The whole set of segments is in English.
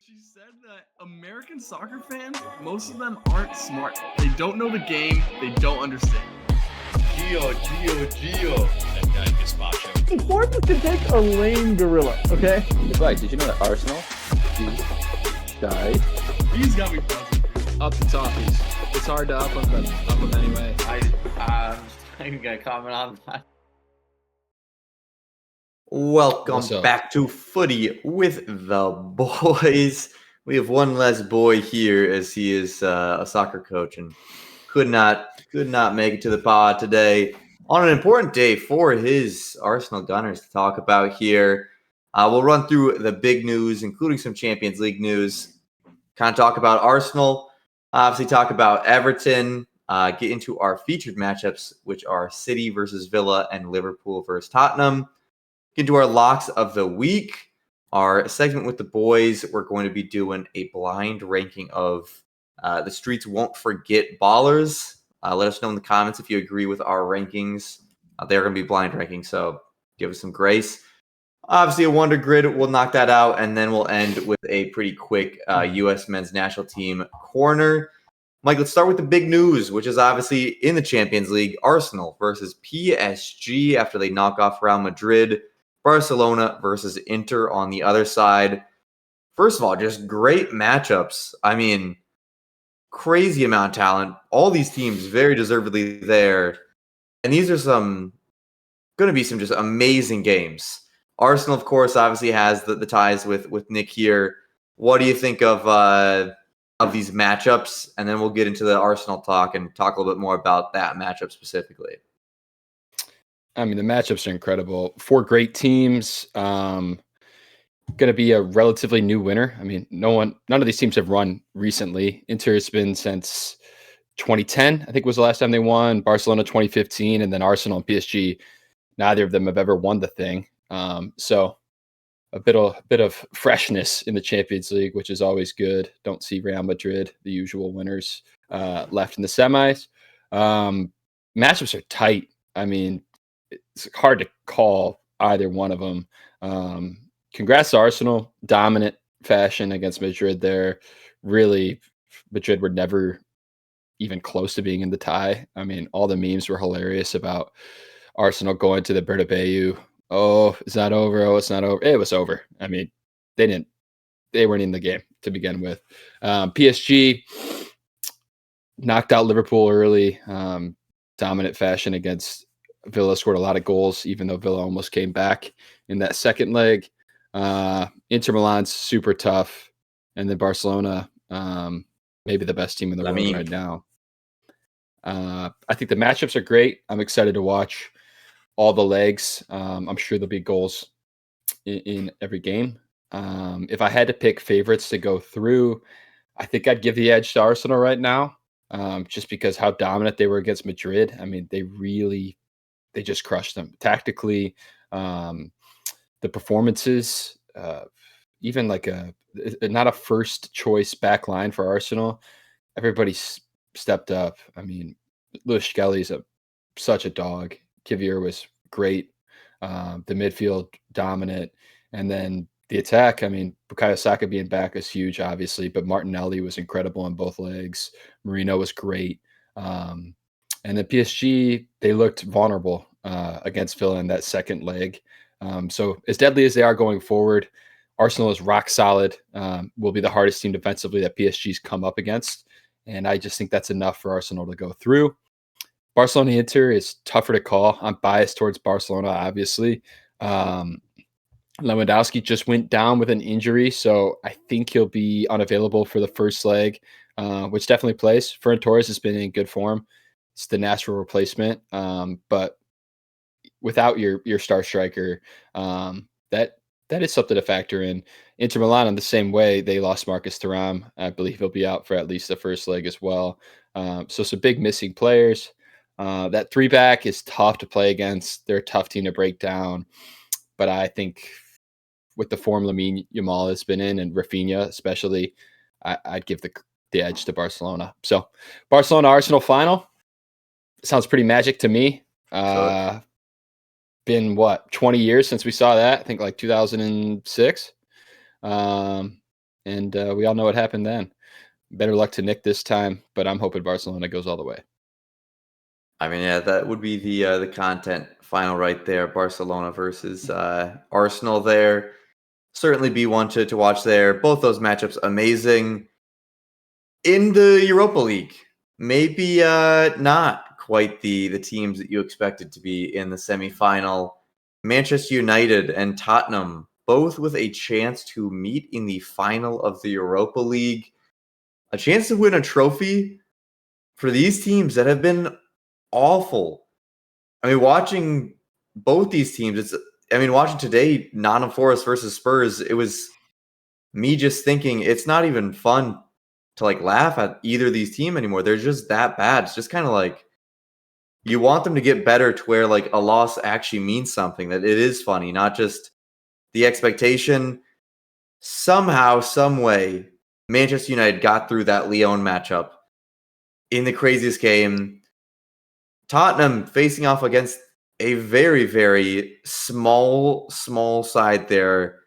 She said that American soccer fans, most of them aren't smart. They don't know the game. They don't understand. Gio. That guy gazpacho. Sports can take a lame gorilla, okay? Right, did you know that Arsenal died? These got me buzzing. Up the TOFFEEs. It's hard to up them anyway. I'm not even going to comment on that. Welcome back to Footy with the boys. We have one less boy here as he is a soccer coach and could not make it to the pod today on an important day for his Arsenal Gunners to talk about here. We'll run through the big news, including some Champions League news, kind of talk about Arsenal, obviously talk about Everton, get into our featured matchups, which are City versus Villa and Liverpool versus Tottenham. Get into our locks of the week. Our segment with the boys, we're going to be doing a blind ranking of the Streets Won't Forget Ballers. Let us know in the comments if you agree with our rankings. They're going to be blind rankings, so give us some grace. Obviously, a Wonder Grid, we'll knock that out, and then we'll end with a pretty quick U.S. Men's National Team corner. Mike, let's start with the big news, which is obviously in the Champions League, Arsenal versus PSG after they knock off Real Madrid. Barcelona versus Inter on the other side. First of all, just great matchups. I mean, crazy amount of talent. All these teams very deservedly there. And these are going to be some just amazing games. Arsenal, of course, obviously has the ties with Nick here. What do you think of these matchups? And then we'll get into the Arsenal talk and talk a little bit more about that matchup specifically. I mean, the matchups are incredible. Four great teams. Going to be a relatively new winner. I mean, none of these teams have run recently. Inter has been since 2010, I think was the last time they won. Barcelona 2015, and then Arsenal and PSG. Neither of them have ever won the thing. So a bit of freshness in the Champions League, which is always good. Don't see Real Madrid, the usual winners, left in the semis. Matchups are tight. I mean, it's hard to call either one of them. Congrats to Arsenal, dominant fashion against Madrid there. Really, Madrid were never even close to being in the tie. I mean, all the memes were hilarious about Arsenal going to the Bernabeu. Oh, it's not over. Oh, it's not over. It was over. I mean, they weren't in the game to begin with. PSG knocked out Liverpool early, dominant fashion against Villa, scored a lot of goals, even though Villa almost came back in that second leg. Inter Milan's super tough. And then Barcelona, maybe the best team in the world right now. I think the matchups are great. I'm excited to watch all the legs. I'm sure there'll be goals in every game. If I had to pick favorites to go through, I think I'd give the edge to Arsenal right now, just because how dominant they were against Madrid. I mean, they just crushed them tactically. The performances, even like not a first choice back line for Arsenal. Everybody stepped up. I mean, Lewis Skelly's such a dog. Kivier was great. The midfield dominant, and then the attack. I mean, Bukayo Saka being back is huge, obviously, but Martinelli was incredible on both legs. Marino was great. And the PSG, they looked vulnerable against Villa in that second leg. So as deadly as they are going forward, Arsenal is rock solid, will be the hardest team defensively that PSG's come up against. And I just think that's enough for Arsenal to go through. Barcelona Inter is tougher to call. I'm biased towards Barcelona, obviously. Lewandowski just went down with an injury, so I think he'll be unavailable for the first leg, which definitely plays. Ferran Torres has been in good form. It's the natural replacement, but without your star striker, that is something to factor in. Inter Milan in the same way, they lost Marcus Thuram. I believe he'll be out for at least the first leg as well. So some big missing players. That 3-back is tough to play against. They're a tough team to break down, but I think with the form Lamine Yamal has been in, and Rafinha especially, I'd give the edge to Barcelona. So Barcelona Arsenal final sounds pretty magic to me. Been 20 years since we saw that? I think like 2006. and we all know what happened then. Better luck to Nick this time, but I'm hoping Barcelona goes all the way. I mean, yeah, that would be the content final right there. Barcelona versus Arsenal there. Certainly be one to watch there. Both those matchups amazing. In the Europa League, maybe not quite the teams that you expected to be in the semifinal. Manchester United and Tottenham, both with a chance to meet in the final of the Europa League. A chance to win a trophy for these teams that have been awful. I mean, watching both these teams, watching today, Nottingham Forest versus Spurs, it was me just thinking it's not even fun to like laugh at either of these teams anymore. They're just that bad. It's just kind of like you want them to get better to where like a loss actually means something, that it is funny, not just the expectation. Somehow, some way, Manchester United got through that Lyon matchup in the craziest game. Tottenham facing off against a very, very small side there,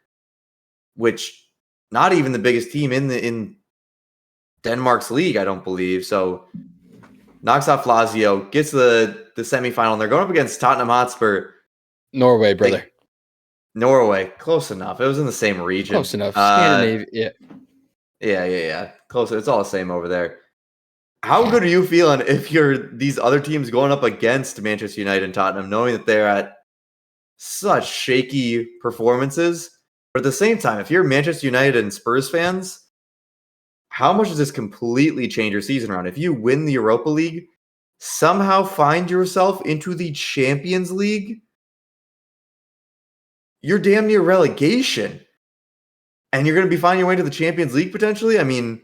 which not even the biggest team in Denmark's league, I don't believe. So knocks off Lazio, gets the semifinal, and they're going up against Tottenham Hotspur. Norway, brother. Norway, close enough. It was in the same region. Close enough. Scandinavia, yeah. Yeah. Close. It's all the same over there. How good are you feeling if you're these other teams going up against Manchester United and Tottenham, knowing that they're at such shaky performances? But at the same time, if you're Manchester United and Spurs fans, how much does this completely change your season around? If you win the Europa League, somehow find yourself into the Champions League, you're damn near relegation. And you're going to be finding your way to the Champions League potentially? I mean,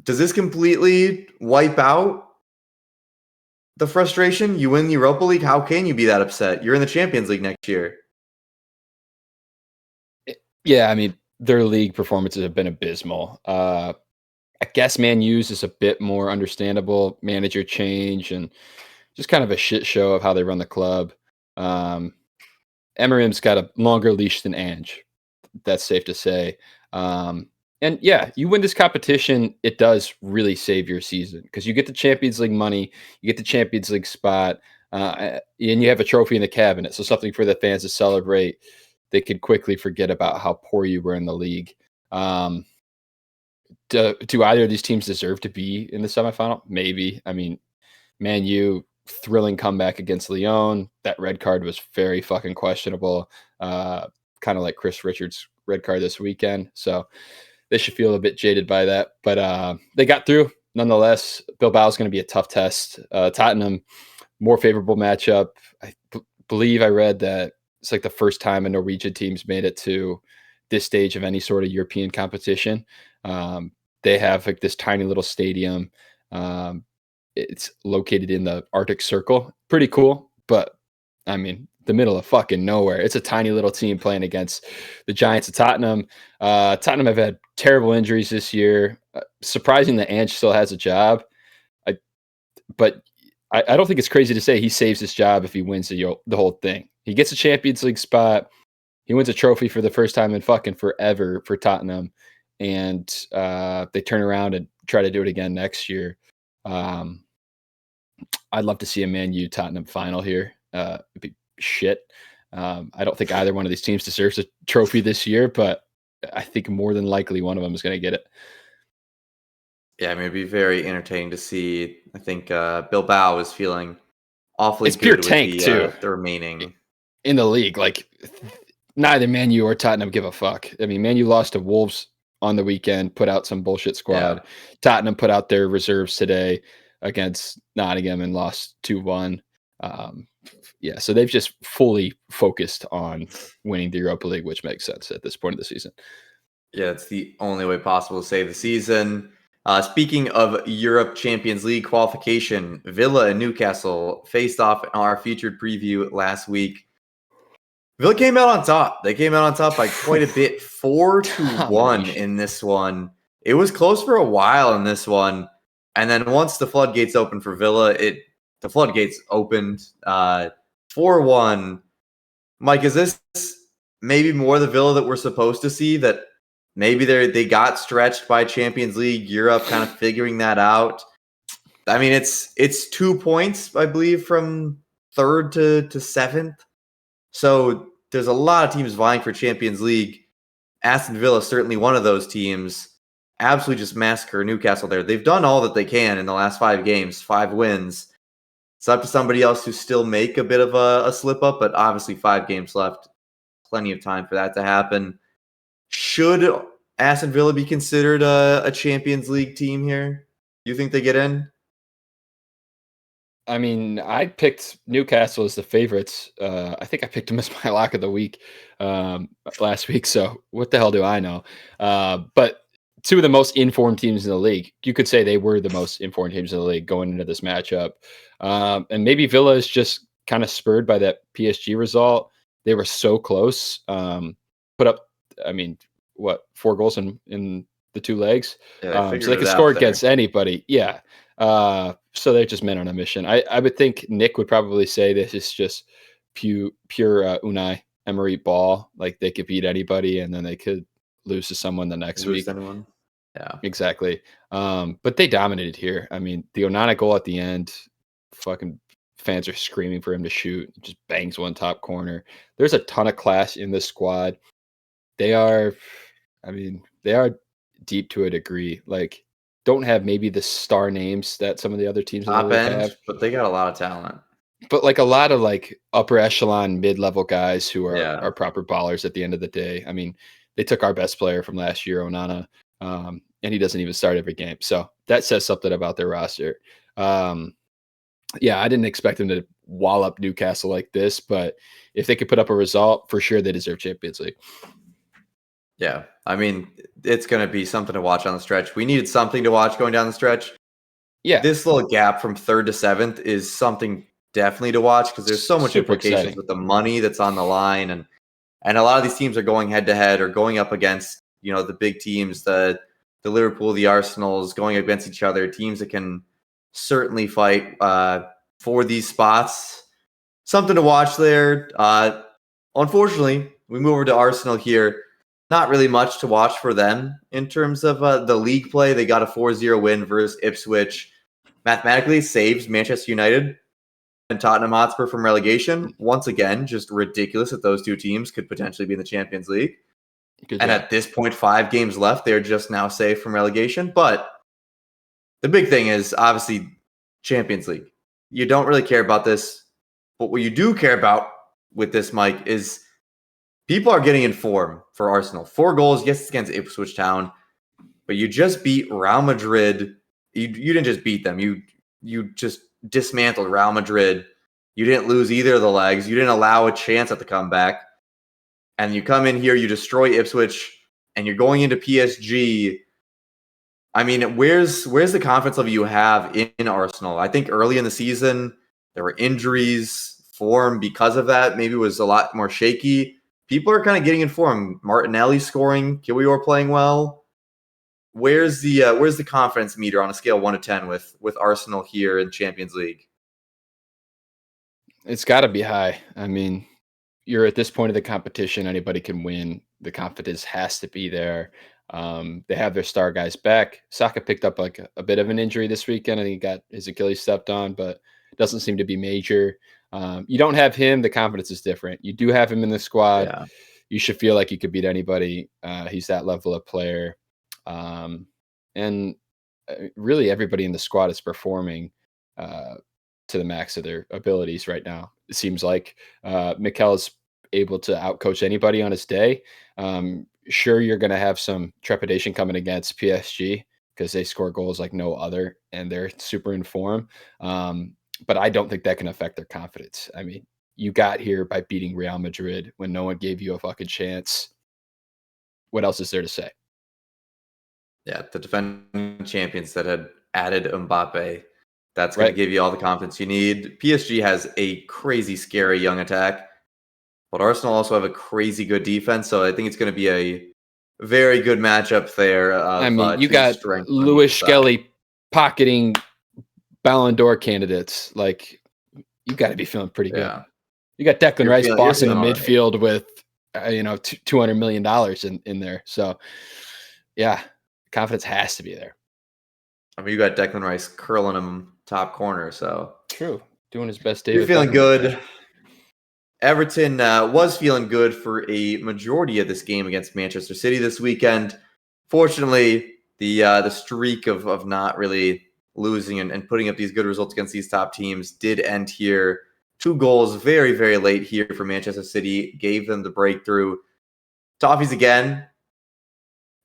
does this completely wipe out the frustration? You win the Europa League, how can you be that upset? You're in the Champions League next year. Yeah, I mean, their league performances have been abysmal. I guess Man U's is a bit more understandable. Manager change and just kind of a shit show of how they run the club. Emery's got a longer leash than Ange. That's safe to say. And yeah, you win this competition, it does really save your season because you get the Champions League money, you get the Champions League spot, and you have a trophy in the cabinet. So something for the fans to celebrate. They could quickly forget about how poor you were in the league. Do either of these teams deserve to be in the semifinal? Maybe. I mean, Man U, thrilling comeback against Lyon. That red card was very fucking questionable. Kind of like Chris Richards' red card this weekend. So they should feel a bit jaded by that. But they got through. Nonetheless, Bilbao's going to be a tough test. Tottenham, more favorable matchup. I believe I read that it's like the first time a Norwegian team's made it to this stage of any sort of European competition. They have like this tiny little stadium. It's located in the Arctic Circle. Pretty cool, but I mean, the middle of fucking nowhere. It's a tiny little team playing against the Giants of Tottenham. Tottenham have had terrible injuries this year. Surprising that Ange still has a job. But I don't think it's crazy to say he saves his job if he wins the whole thing. He gets a Champions League spot. He wins a trophy for the first time in fucking forever for Tottenham. And they turn around and try to do it again next year. I'd love to see a Man U Tottenham final here. It'd be shit. I don't think either one of these teams deserves a trophy this year, but I think more than likely one of them is going to get it. Yeah, I mean, it'd be very entertaining to see. I think Bilbao is feeling awfully it's pure good tank with too. The remaining in the league. Like neither Man U or Tottenham give a fuck. I mean, Man U lost to Wolves on the weekend, put out some bullshit squad. Yeah. Tottenham put out their reserves today against Nottingham and lost 2-1. Yeah, so they've just fully focused on winning the Europa League, which makes sense at this point of the season. Yeah, it's the only way possible to save the season. Speaking of Europe Champions League qualification, Villa and Newcastle faced off in our featured preview last week. Villa came out on top. They came out on top by quite a bit, 4-1 in this one. It was close for a while in this one. And then once the floodgates opened for Villa, the floodgates opened 4-1. Mike, is this maybe more the Villa that we're supposed to see, that Maybe they got stretched by Champions League, Europe, kind of figuring that out. I mean, it's 2 points, I believe, from third to seventh. So there's a lot of teams vying for Champions League. Aston Villa is certainly one of those teams. Absolutely just massacre Newcastle there. They've done all that they can in the last 5 games, 5 wins. It's up to somebody else to still make a bit of a slip up, but obviously 5 games left. Plenty of time for that to happen. Should Aston Villa be considered a Champions League team here? You think they get in? I mean, I picked Newcastle as the favorites. I think I picked them as my lock of the week last week. So what the hell do I know? But 2 of the most informed teams in the league. You could say they were the most informed teams in the league going into this matchup. And maybe Villa is just kind of spurred by that PSG result. They were so close. Put up, I mean, 4 goals in the 2 legs. Yeah, so they could score against anybody. Yeah. So they're just men on a mission. I would think Nick would probably say this is just pure Unai Emery ball. Like they could beat anybody and then they could lose to someone the next week. Anyone. Yeah, exactly. But they dominated here. I mean, the Onana goal at the end, fucking fans are screaming for him to shoot. Just bangs one top corner. There's a ton of class in this squad. They are deep to a degree. Like, don't have maybe the star names that some of the other teams in the league have, but they got a lot of talent. But like a lot of like upper echelon, mid-level guys who are proper ballers at the end of the day. I mean, they took our best player from last year, Onana, and he doesn't even start every game. So that says something about their roster. I didn't expect them to wall up Newcastle like this, but if they could put up a result, for sure they deserve Champions League. Yeah, I mean, it's going to be something to watch on the stretch. We needed something to watch going down the stretch. Yeah. This little gap from 3rd to 7th is something definitely to watch because there's so much Super implications exciting. with the money that's on the line. And a lot of these teams are going head-to-head or going up against, the big teams, the Liverpool, the Arsenals, going against each other, teams that can certainly fight for these spots. Something to watch there. Unfortunately, we move over to Arsenal here. Not really much to watch for them in terms of the league play. They got a 4-0 win versus Ipswich. Mathematically saves Manchester United and Tottenham Hotspur from relegation. Once again, just ridiculous that those 2 teams could potentially be in the Champions League. At this point, 5 games left. They're just now safe from relegation. But the big thing is obviously Champions League. You don't really care about this. But what you do care about with this, Mike, is people are getting in form for Arsenal. 4 goals, yes, against Ipswich Town, but you just beat Real Madrid. You didn't just beat them. You just dismantled Real Madrid. You didn't lose either of the legs. You didn't allow a chance at the comeback. And you come in here, you destroy Ipswich, and you're going into PSG. I mean, where's the confidence level you have in Arsenal? I think early in the season, there were injuries. Form because of that maybe was a lot more shaky. People are kind of getting informed. Martinelli scoring, Kiwior playing well. Where's the confidence meter on a scale of 1 to 10 with Arsenal here in Champions League? It's got to be high. I mean, you're at this point of the competition, anybody can win. The confidence has to be there. They have their star guys back. Saka picked up like a bit of an injury this weekend. I think he got his Achilles stepped on, but it doesn't seem to be major. You don't have him. The confidence is different. You do have him in the squad. Yeah. You should feel like you could beat anybody. He's that level of player. And really everybody in the squad is performing to the max of their abilities right now. It seems like Mikel's able to outcoach anybody on his day. Sure, you're going to have some trepidation coming against PSG because they score goals like no other and they're super in form. But I don't think that can affect their confidence. I mean, you got here by beating Real Madrid when no one gave you a fucking chance. What else is there to say? Yeah, the defending champions that had added Mbappe. That's going to give you all the confidence you need. PSG has a crazy, scary young attack, but Arsenal also have a crazy good defense. So I think it's going to be a very good matchup there. I mean, you got Louis Skelly pocketing Ballon d'Or candidates. Like, you got to be feeling pretty good. Yeah. You got Declan Rice bossing the midfield with $200 million in there. So yeah, confidence has to be there. I mean, you got Declan Rice curling him top corner, so True. Doing his best. you're David feeling Beckham good. impression. Everton was feeling good for a majority of this game against Manchester City this weekend. Fortunately, the streak of not really losing and putting up these good results against these top teams did end here. 2 goals very, very late here for Manchester City gave them the breakthrough. Toffees again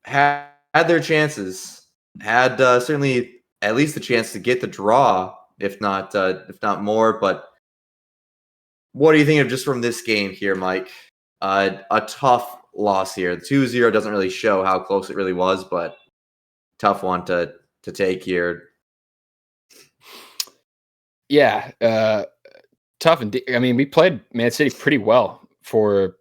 had their chances, had certainly at least the chance to get the draw, if not more. But what do you think of just from this game here, Mike? A tough loss here. The 2-0 doesn't really show how close it really was, but tough one to take here. Yeah, tough. And I mean, we played Man City pretty well for,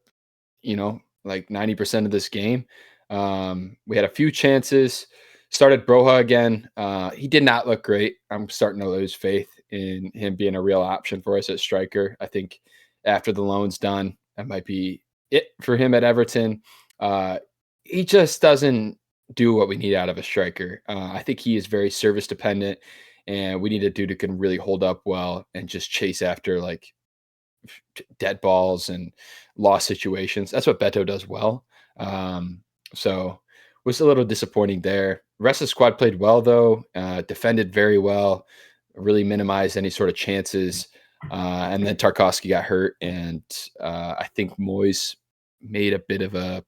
like 90% of this game. We had a few chances. Started Broha again. He did not look great. I'm starting to lose faith in him being a real option for us at striker. I think after the loan's done, that might be it for him at Everton. He just doesn't do what we need out of a striker. I think he is very service dependent, and we need a dude who can really hold up well and just chase after like dead balls and lost situations. That's what Beto does well. So was a little disappointing there. The rest of the squad played well though, defended very well, really minimized any sort of chances. And then Tarkovsky got hurt, and I think Moyes made a bit of a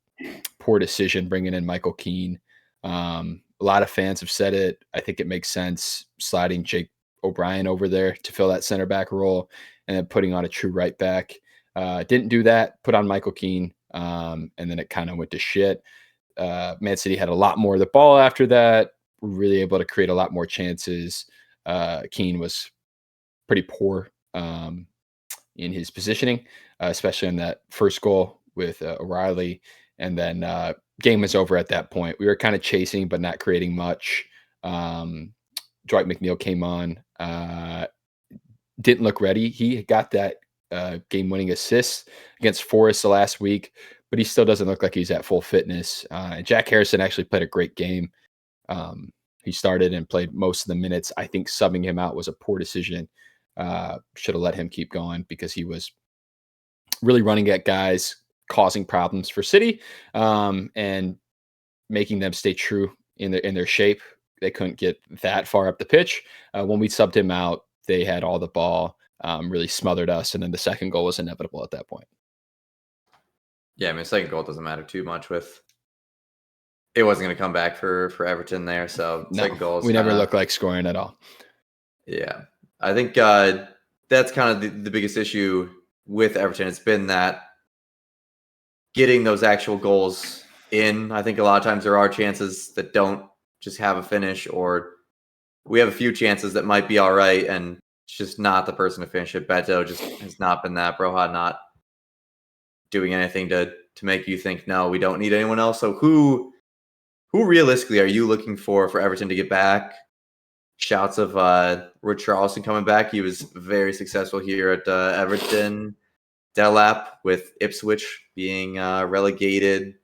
poor decision bringing in Michael Keane. A lot of fans have said it. I think it makes sense sliding Jake O'Brien over there to fill that center back role and then putting on a true right back. Didn't do that, put on Michael Keane, and then it kind of went to shit. Man City had a lot more of the ball after that, were really able to create a lot more chances. Keane was pretty poor in his positioning, especially in that first goal with O'Reilly. And then game was over at that point. We were kind of chasing, but not creating much. Dwight McNeil came on, didn't look ready. He got that game-winning assist against Forest the last week, but he still doesn't look like he's at full fitness. Jack Harrison actually played a great game. He started and played most of the minutes. I think subbing him out was a poor decision. Should have let him keep going because he was really running at guys, causing problems for City, and making them stay true in their shape. They couldn't get that far up the pitch. When we subbed him out, they had all the ball, really smothered us, and then the second goal was inevitable at that point. Yeah, I mean, second goal doesn't matter too much with it wasn't going to come back for Everton there. So No, second goal, we never looked like scoring at all. Yeah, I think that's kind of the biggest issue with Everton. It's been that getting those actual goals in. I think a lot of times there are chances that don't just have a finish, or we have a few chances that might be all right, and it's just not the person to finish it. Beto just has not been that. Broha not doing anything to make you think, no, we don't need anyone else. So who realistically are you looking for Everton to get back? Shouts of Richarlison coming back. He was very successful here at Everton. Delap with Ipswich being relegated.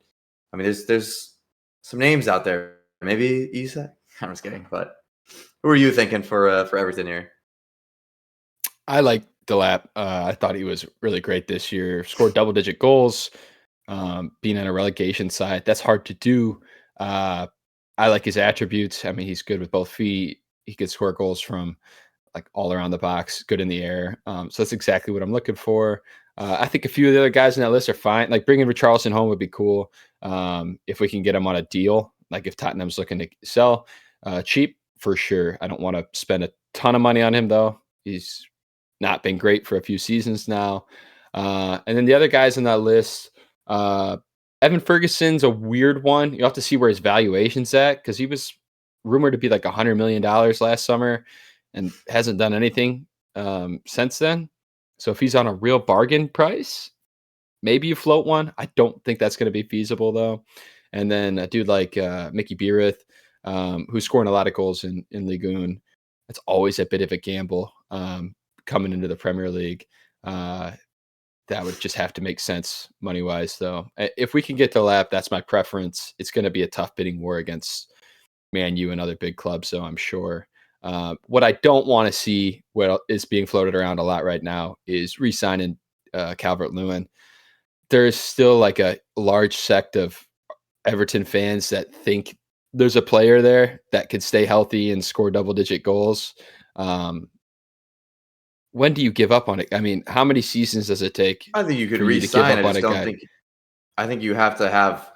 I mean, there's some names out there. Maybe Isak? I'm just kidding. But who are you thinking for Everton here? I like Delap. I thought he was really great this year. Scored double-digit goals. Being on a relegation side, that's hard to do. I like his attributes. I mean, he's good with both feet. He could score goals from like all around the box, good in the air. So that's exactly what I'm looking for. I think a few of the other guys in that list are fine. Like bringing Richarlison home would be cool if we can get him on a deal. Like if Tottenham's looking to sell cheap, for sure. I don't want to spend a ton of money on him though. He's not been great for a few seasons now. And then the other guys on that list, Evan Ferguson's a weird one. You have to see where his valuation's at because he was rumored to be like $100 million last summer and hasn't done anything since then. So if he's on a real bargain price, maybe you float one. I don't think that's going to be feasible though. And then a dude like Mickey Beereth, who's scoring a lot of goals in Ligue 1. That's always a bit of a gamble coming into the Premier League. that would just have to make sense money-wise, though. If we can get to lap, that's my preference. It's going to be a tough bidding war against Man U and other big clubs, so I'm sure. What I don't want to see, what is being floated around a lot right now, is re-signing Calvert-Lewin. There's still like a large sect of Everton fans that think there's a player there that could stay healthy and score double-digit goals. When do you give up on it? I mean, how many seasons does it take? I think you could for you to give re-sign. up I on just a don't guy? think. I think you have to have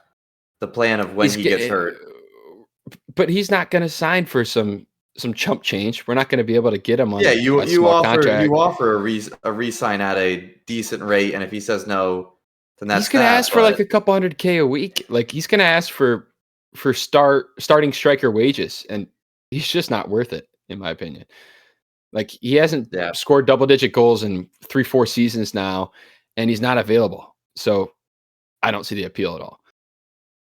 the plan of when he gets hurt. But he's not going to sign for some chump change. We're not going to be able to get him on Yeah, a you small offer contract. a re-sign at a decent rate, and if he says no, then that's He's going to ask for like a couple $100K a week. Like he's going to ask for starting striker wages, and he's just not worth it, in my opinion. Like he hasn't scored double-digit goals in 3-4 seasons now, and he's not available. So I don't see the appeal at all.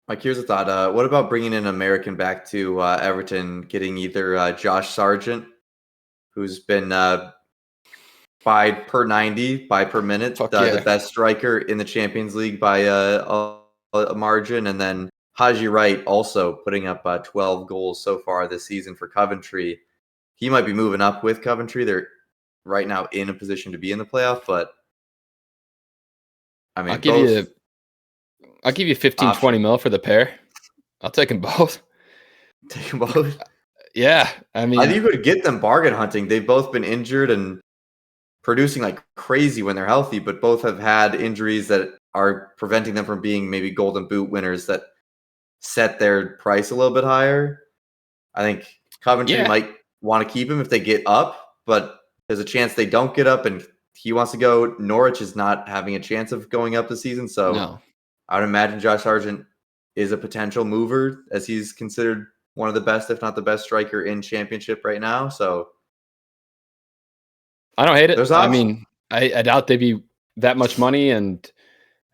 Mike, here's a thought. What about bringing an American back to Everton, getting either Josh Sargent, who's been by per 90, by per minute, the best striker in the Champions League by a margin, and then Haji Wright also putting up 12 goals so far this season for Coventry. He might be moving up with Coventry. They're right now in a position to be in the playoff, but I mean, I'll give you 15, 20 mil for the pair. I'll take them both. Take them both? Yeah. I mean, I think you could get them bargain hunting. They've both been injured and producing like crazy when they're healthy, but both have had injuries that are preventing them from being maybe Golden Boot winners that set their price a little bit higher. I think Coventry might want to keep him if they get up, but there's a chance they don't get up and he wants to go. Norwich is not having a chance of going up this season, so I would imagine Josh Sargent is a potential mover, as he's considered one of the best, if not the best striker in Championship right now. So I don't hate it. I mean, I doubt they'd be that much money. And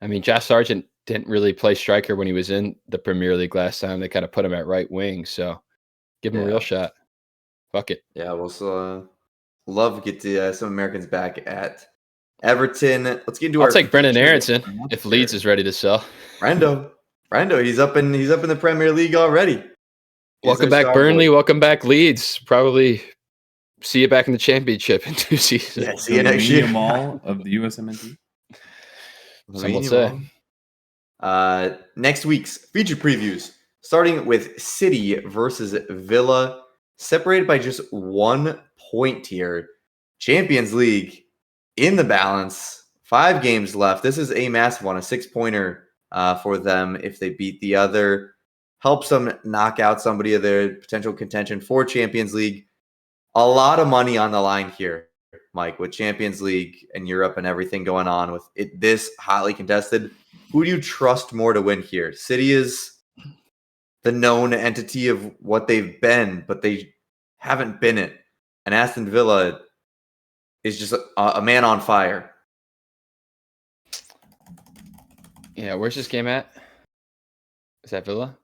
I mean, Josh Sargent didn't really play striker when he was in the Premier League last time. They kind of put him at right wing. So give him a real shot. Fuck it. Yeah, we'll love to get some Americans back at Everton. Let's get into I'll take Brendan Aronson if Leeds is ready to sell. Brando, he's up in the Premier League already. Welcome back, Burnley. Welcome back, Leeds. Probably see you back in the Championship in 2 seasons. Yeah, see you next year. Mall of the USMNT. Some will say. Next week's feature previews, starting with City versus Villa, separated by just 1 point here. Champions League in the balance, 5 games left. This is a massive one, a 6-pointer for them if they beat the other. Helps them knock out somebody of their potential contention for Champions League. A lot of money on the line here, Mike, with Champions League and Europe and everything going on with it this hotly contested. Who do you trust more to win here? City is the known entity of what they've been, but they haven't been it. And Aston Villa is just a man on fire. Yeah, where's this game at? Is that Villa?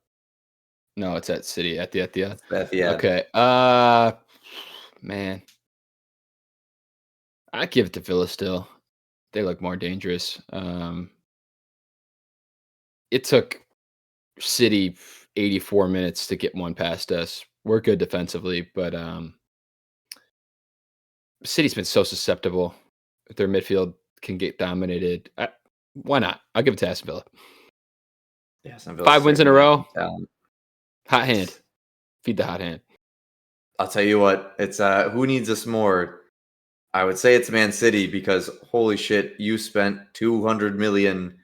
No, it's at City, at the Etihad. Okay. Man. I give it to Villa still. They look more dangerous. It took City 84 minutes to get one past us. We're good defensively, but City's been so susceptible. If their midfield can get dominated, why not? I'll give it to Aston Villa. Yeah, 5 wins in a row. Hot hand. Feed the hot hand. I'll tell you what, it's who needs us more? I would say it's Man City, because holy shit, you spent 200 billion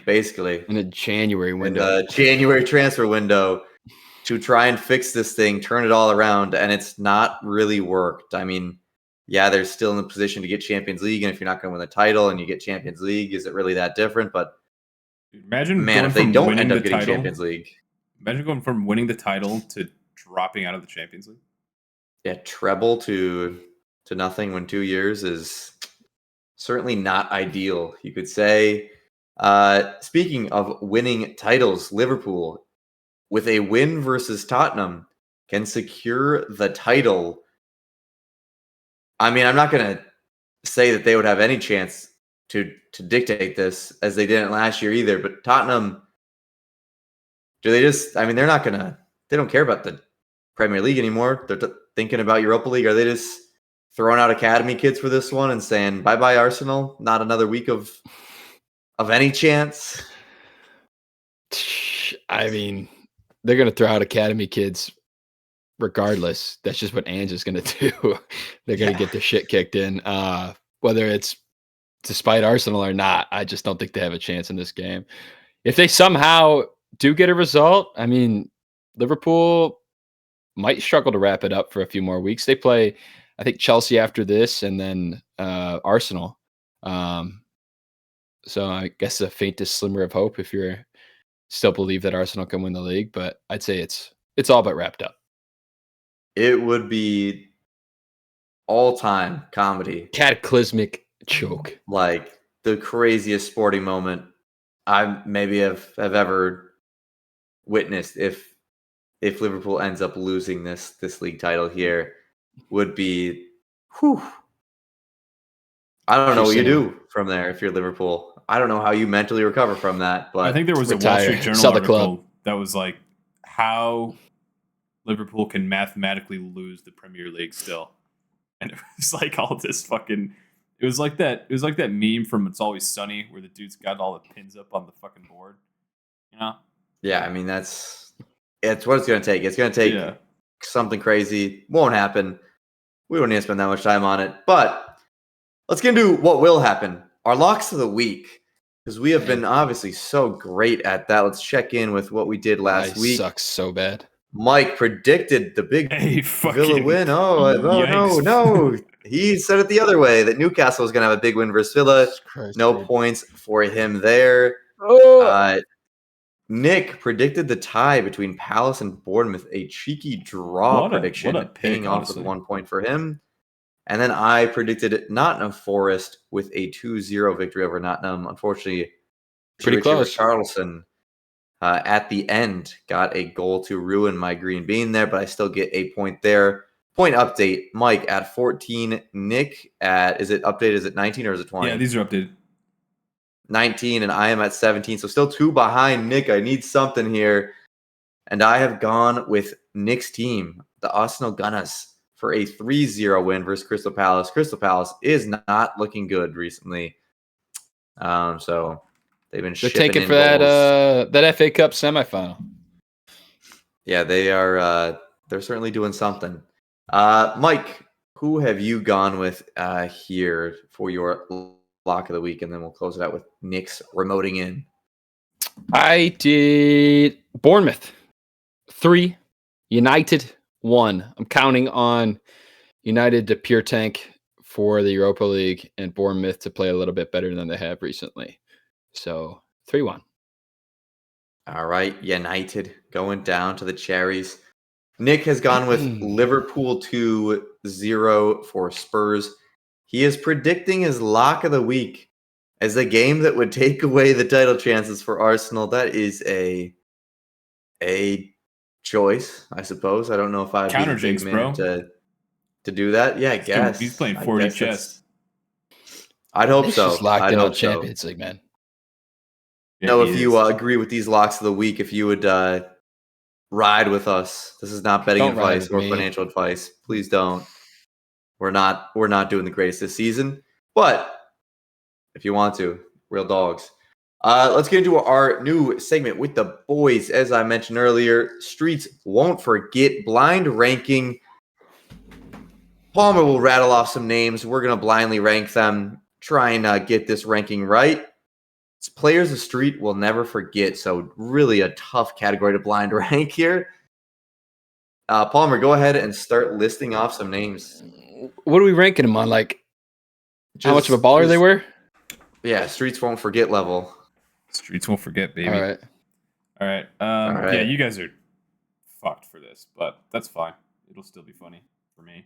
basically in a January window. In the January transfer window to try and fix this thing, turn it all around, and it's not really worked. I mean, yeah, they're still in the position to get Champions League, and if you're not going to win the title and you get Champions League, is it really that different? But imagine, man, if they don't end up getting Champions League. Imagine going from winning the title to dropping out of the Champions League. Yeah, treble to nothing when 2 years is certainly not ideal, you could say. Speaking of winning titles, Liverpool, with a win versus Tottenham, can secure the title. I mean, I'm not going to say that they would have any chance to dictate this as they didn't last year either. But Tottenham, do they just? I mean, they're not gonna. They don't care about the Premier League anymore. They're thinking about Europa League. Are they just throwing out academy kids for this one and saying bye bye Arsenal? Not another week of any chance. I mean, they're gonna throw out academy kids regardless. That's just what Ange is gonna do. They're gonna get their shit kicked in, whether it's despite Arsenal or not. I just don't think they have a chance in this game. If they somehow do get a result, I mean, Liverpool might struggle to wrap it up for a few more weeks. They play, I think, Chelsea after this, and then Arsenal. So I guess the faintest slimmer of hope if you're still believe that Arsenal can win the league, but I'd say it's all but wrapped up. It would be all-time comedy. Cataclysmic choke. Like the craziest sporting moment I maybe have ever witnessed if Liverpool ends up losing this league title here would be whew. I don't know what you do from there if you're Liverpool. I don't know how you mentally recover from that, but I think there was retire, a Wall Street Journal sell the article club. that was like how Liverpool can mathematically lose the Premier League still. And it was like all this fucking it was like that meme from It's Always Sunny where the dude's got all the pins up on the fucking board. You know? yeah, I mean it's what it's going to take. It's going to take something crazy. Won't happen. We don't need to spend that much time on it. But let's get into what will happen. Our locks of the week, because we have been obviously so great at that. Let's check in with what we did last week. Sucks so bad. Mike predicted the big Villa win. Yikes. No. He said it the other way, that Newcastle was going to have a big win versus Villa. Christ, No dude. points for him there. Oh. Nick predicted the tie between Palace and Bournemouth, a cheeky draw prediction, what a pick, paying off honestly. with 1 point for him. And then I predicted Nottingham Forest with a 2-0 victory over Nottingham. Unfortunately, Pretty close. Charleston at the end got a goal to ruin my green bean there, but I still get a point there. Point update, Mike at 14, Nick at, is it updated? Is it 19 or is it 20? Yeah, these are updated. 19, and I am at 17, so still 2 behind Nick. I need something here. And I have gone with Nick's team, the Arsenal Gunners, for a 3-0 win versus Crystal Palace. Crystal Palace is not looking good recently. So they've been They're shipping taking in for goals. that FA Cup semifinal. Yeah, they are. They're certainly doing something. Mike, who have you gone with here for your lock of the week? And then we'll close it out with Nick's remoting in. I did Bournemouth 3, United 1. I'm counting on United to pure tank for the Europa League and Bournemouth to play a little bit better than they have recently. So 3-1. All right, United going down to the Cherries. Nick has gone with Liverpool 2-0 for Spurs. He is predicting his lock of the week as a game that would take away the title chances for Arsenal. That is a choice, I suppose. I don't know if I'd be the big Counter-jinx, man bro. to do that. Yeah, I guess. He's playing I 40 guess that's- chess. I'd hope It's so. just locked I'd in on hope so. Champions League, man. No, he if you is. agree with these locks of the week, if you would ride with us. This is not betting Don't ride advice with or me. financial advice. Please don't. We're not doing the greatest this season. But if you want to, real dogs. Let's get into our new segment with the boys. As I mentioned earlier, Streets won't forget blind ranking. Palmer will rattle off some names. We're going to blindly rank them, try and get this ranking right. It's players the Street will never forget. So really a tough category to blind rank here. Palmer, go ahead and start listing off some names. What are we ranking them on? Like how much of a Just- baller they were? Yeah, Streets won't forget level. Streets won't forget, baby. All right. All right. All right. Yeah, you guys are fucked for this, but that's fine. It'll still be funny for me.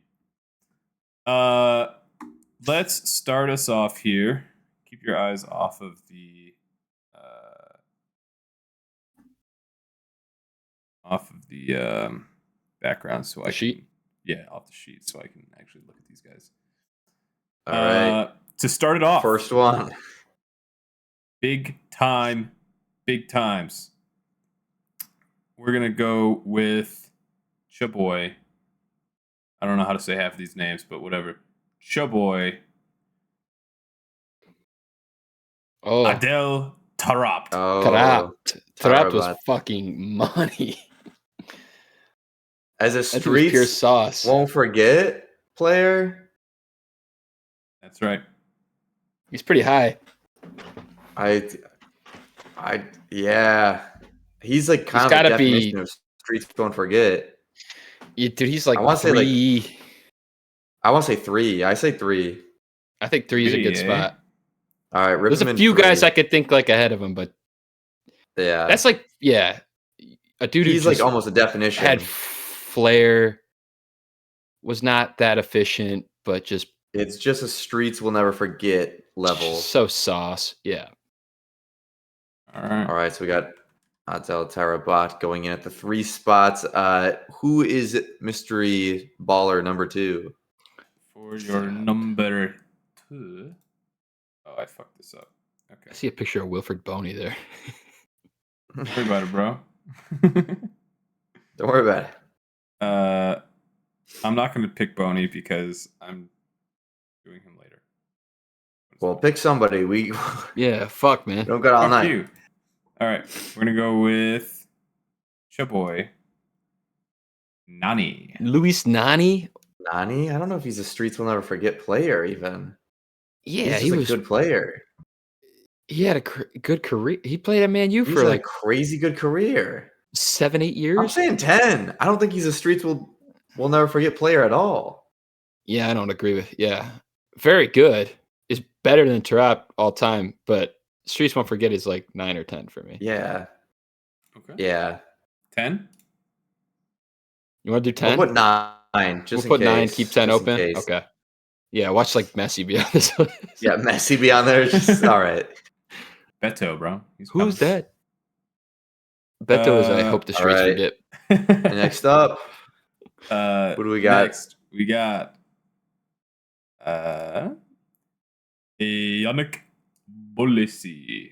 Let's start us off here. Keep your eyes off of the background, so I sheet? Can, off the sheet, so I can actually look at these guys. All right. To start it off, First one. Big time. Big times. We're going to go with Chaboy. I don't know how to say half of these names, but whatever. Chaboy. Oh, Adel Tarabt. Oh, Trapped was Tarabat. fucking money. As a That dude was pure streets sauce. won't forget player. That's right. He's pretty high. Yeah. He's like kind of gotta the definition be- of streets won't forget. Yeah, dude, he's like I wanna say, like, three. I want to say 3. I say 3. I think 3 is a good Yeah. spot. All right, rip There's him a in few 3. guys I could think like ahead of him, but Yeah, that's like, yeah, a dude he's who like just almost a definition. had flair, was not that efficient, but just It's just a streets will never forget level. so sauce. Yeah. All right. All right, so we got Adel Tarabat going in at the 3 spots. Who is mystery baller number 2? For your number 2. Oh, I fucked this up. Okay. I see a picture of Wilfred Boney there. Don't worry about it, bro. Don't worry about it. I'm not going to pick Boney because I'm doing him later. Well, pick somebody. We Yeah, fuck, man. don't got all Fuck night. you. All right. We're going to go with Chaboy. Nani. Luis Nani? Nani? I don't know if he's a streets will never forget player even. Yeah, He's he just was. a good player. He had a good career. He played at Man U He's for had like a crazy good career. 7-8 I'm years. saying 10. I don't think he's a streets will never forget player at all. Yeah, I don't agree with. Yeah, very good. Is better than Tarap all time, but Streets Won't Forget is like 9 or 10 for me. Yeah. Okay. Yeah. 10? You want to do We'll 10? put 9 just We'll in put 9. case. Keep 10 just in open. case. Okay. Yeah, watch like Messi be on this list. Yeah, Messi be on there. Just all right. Beto, bro. He's Who's coming. that? Beto is I hope the all Streets right. forget. And next up, What do we got? Next, we got Yannick Bolasie.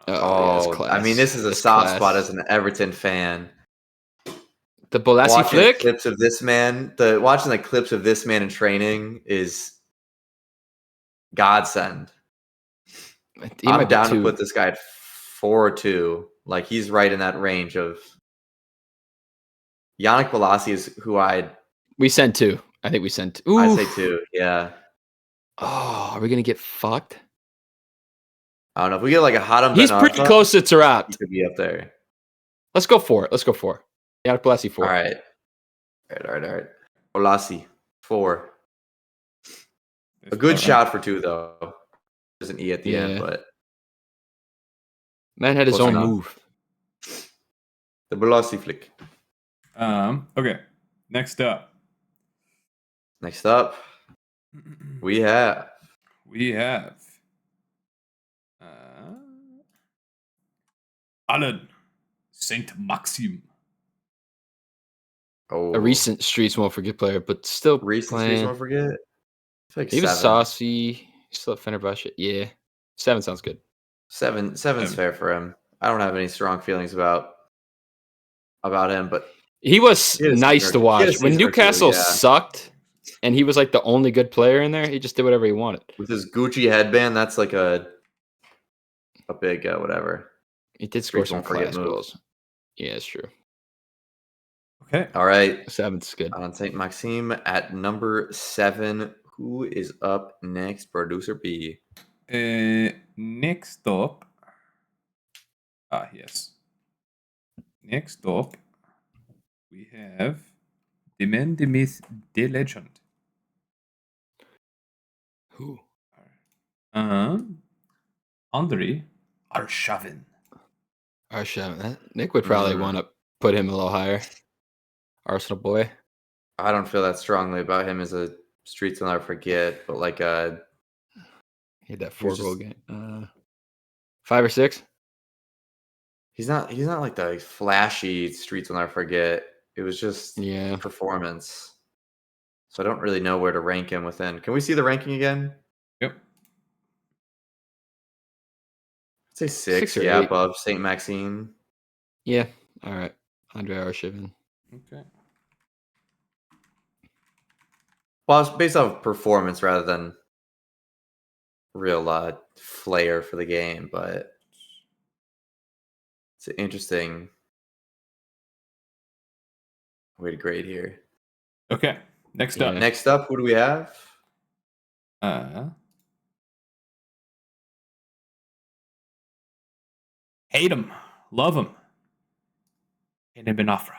Oh, yeah, it's Oh, I mean, this is a It's soft class. spot as an Everton fan. The Bolasie Watching flick. clips of this man, watching the clips of this man in training is godsend. He I'm might be down to 2. put this guy at 4 or 2. Like he's right in that range of. Yannick Bolasie is who We sent 2. I think we sent. Ooh. I say 2. Yeah. Oh, are we gonna get fucked? I don't know if we get like a hot He's pretty close to He Tarap. could be up there. Let's go for it. Yannick Bolasie 4. All right. Bolasie 4. A good All shot for 2 though. There's an E at the end, Yeah. but Man had his Close own enough. move. the Bolasie flick. Okay. Next up, Next up, we have Alan Saint Maxime. A recent Streets Won't Forget player, but still recent playing. Streets won't forget. I feel like He was 7. saucy. He still at Fenerbahce. Yeah. 7 sounds good. 7's Seven. fair for him. I don't have any strong feelings about him, but He was He had a nice season to or- he had a watch. When season or two, Newcastle yeah. sucked and he was like the only good player in there, he just did whatever he wanted. with his Gucci headband, that's like a big whatever. He did score Streets some won't forget class move. goals. Yeah, it's true. Okay. All right, 7's good. on Saint Maxime at number 7. Who is up next? Producer B. Next up. Yes. Next up, we have the man, the myth, the legend. Who? Andre Arshavin. Nick would probably Mm. want to put him a little higher. Arsenal boy. I don't feel that strongly about him as a Streets will never forget, but like He had that He was 4-goal just- game. 5 or 6? he's not like the flashy Streets will never forget. It was just Yeah. performance. So I don't really know where to rank him within. Can we see the ranking again? Yep. Say 6, 6 or yeah, 8. above St. Maxime. Yeah. All right. Andre Arshavin. Okay. Well, it's based off performance rather than real flair for the game, but it's an interesting way to grade here. Okay. Next Yeah. up. Next up, who do we have? Hate him. Love him. Hayden Ben Afra.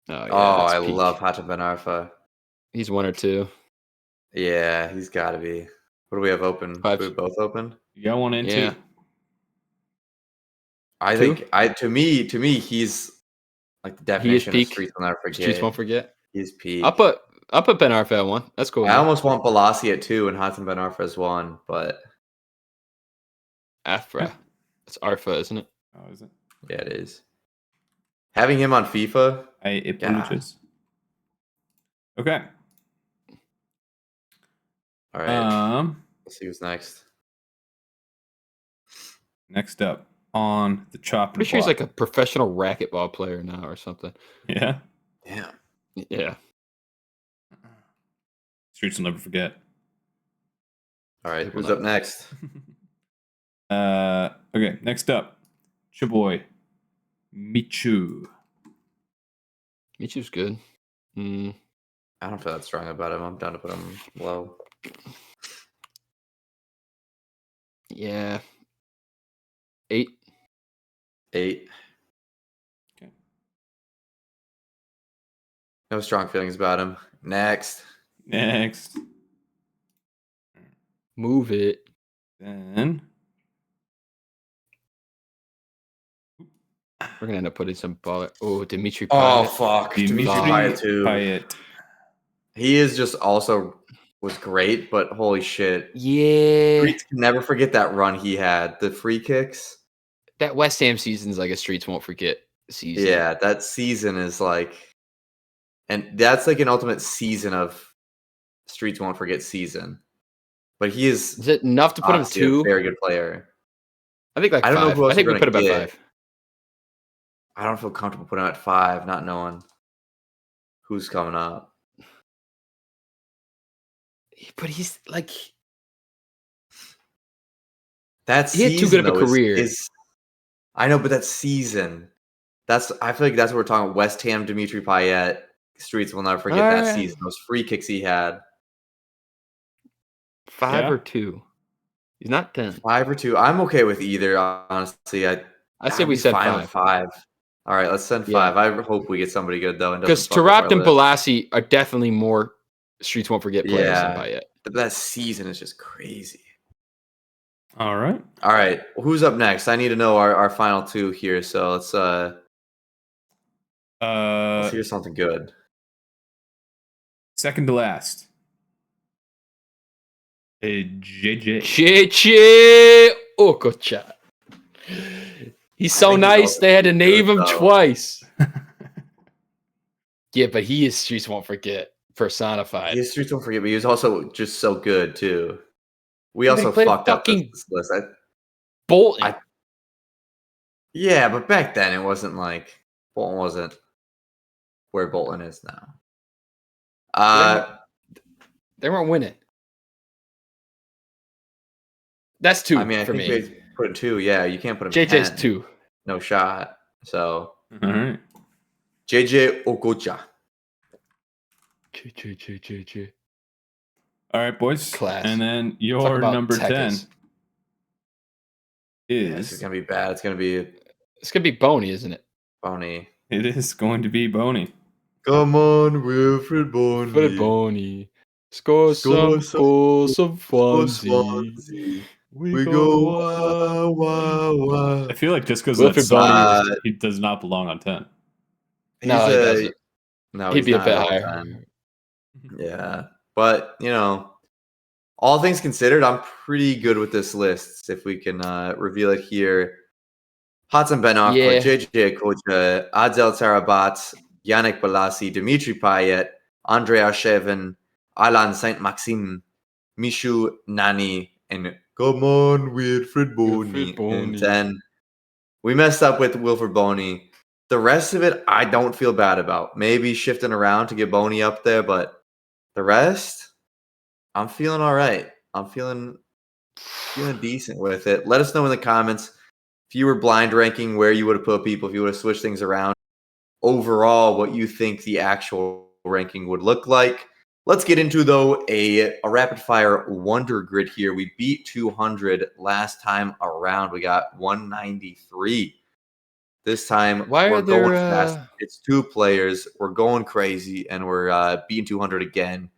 Oh, yeah. Oh, that's I peak. love Hatem Ben Arfa. He's 1 or 2. Yeah, he's got to be. What do we have open? 5. Do we both open? You got one and Yeah. 2. I 2? think to me he's like the definition of peak. streets will never forget. Streets won't forget. He's peak. I'll put Ben Arfa at 1. That's cool. I almost want Balassi at 2 and Hatem Ben Arfa as 1, but Afra. It's Arfa, isn't it? Oh, is it? yeah, it is. Having him on FIFA, I apologize. Okay. all right. Let's see who's next. Next up on the chopping Pretty sure he's block. like a professional racquetball player now or something. Yeah. Damn. Yeah. Streets will never forget. All right, People who's know. up next? Okay, next up. Chaboy. Michu. Michu's good. I don't feel that strong about him. I'm down to put him low. Yeah. 8. 8. Okay. No strong feelings about him. Next. Next. Move it. Then We're gonna end up putting some baller. Oh, Dimitri Oh Payet. fuck, Dimitri Dimitri Payet too. Payet. He is just also was great, but holy shit, Yeah. Streets can never forget that run he had. The free kicks. That West Ham season's like a Streets won't forget season. Yeah, that season is like, and that's like an ultimate season of Streets won't forget season. But he is Is it enough to put him obviously 2? a very good player. I think like I don't know 5. who else I think we're we put him gonna at get. 5. I don't feel comfortable putting him at 5, not knowing who's coming up. But he's like That he had season, too good of a though, career. I know, but that season, I feel like that's what we're talking about. West Ham, Dimitri Payet, Streets will never forget that Alright. season. Those free kicks he had. 5 Yeah. or 2. He's not 10. 5 or 2. I'm okay with either, honestly. I say I'd we be said fine 5. with 5. All right, let's send Yeah. 5. I hope we get somebody good, though. Because Taarabt and Balassi are definitely more Streets won't forget players Yeah. than Payet. That season is just crazy. All right. All right, who's up next? I need to know our final 2 here. So let's hear something good. Second to last. JJ. Cheche Okocha. He's I so think he's nice, also they had to name him though. twice. Yeah, but he is Streets won't forget personified. His Streets won't forget, but he was also just so good too. We Yeah, but he also played fucked up fucking this list. Bolton. Yeah, but back then it wasn't like Bolton wasn't where Bolton is now. They weren't winning. That's 2 I mean, I for think me. we put him 2. Yeah, you can't put him. JJ's 10. 2. No shot. So All right. JJ Okocha. Che. All right, boys. Class. And then Talk your about number 10 Tekkers. Yeah, this is is gonna be bad. It's gonna be It's gonna be Boney, isn't it? Boney. it is going to be Boney. Come on, Wilfred Boney. For the Boney. Score some goals, some funsy. Swansea. We We go go wild. wow, wow. I feel like just because Wilfred that's song, Boney. he does not belong on 10. No, he doesn't. No, He'd he's be a not bit all higher. time. Yeah, but all things considered, I'm pretty good with this list. If we can reveal it here, Hatem Ben Arfa, Yeah. JJ Okocha, Adel Tarabat, Yannick Balassi, Dimitri Payet, Andre Arshavin, Alan Saint-Maxime, Michu Nani, and Come on, Wilfred Boney. And 10. We messed up with Wilfred Boney. The rest of it, I don't feel bad about. Maybe shifting around to get Boney up there, but the rest, I'm feeling all right. I'm feeling decent with it. Let us know in the comments if you were blind ranking where you would have put people, if you would have switched things around. Overall, what you think the actual ranking would look like. Let's get into, though, a rapid fire wonder grid here. We beat 200 last time around. We got 193. This time, we're going fast. It's 2 players. We're going crazy, and we're beating 200 again.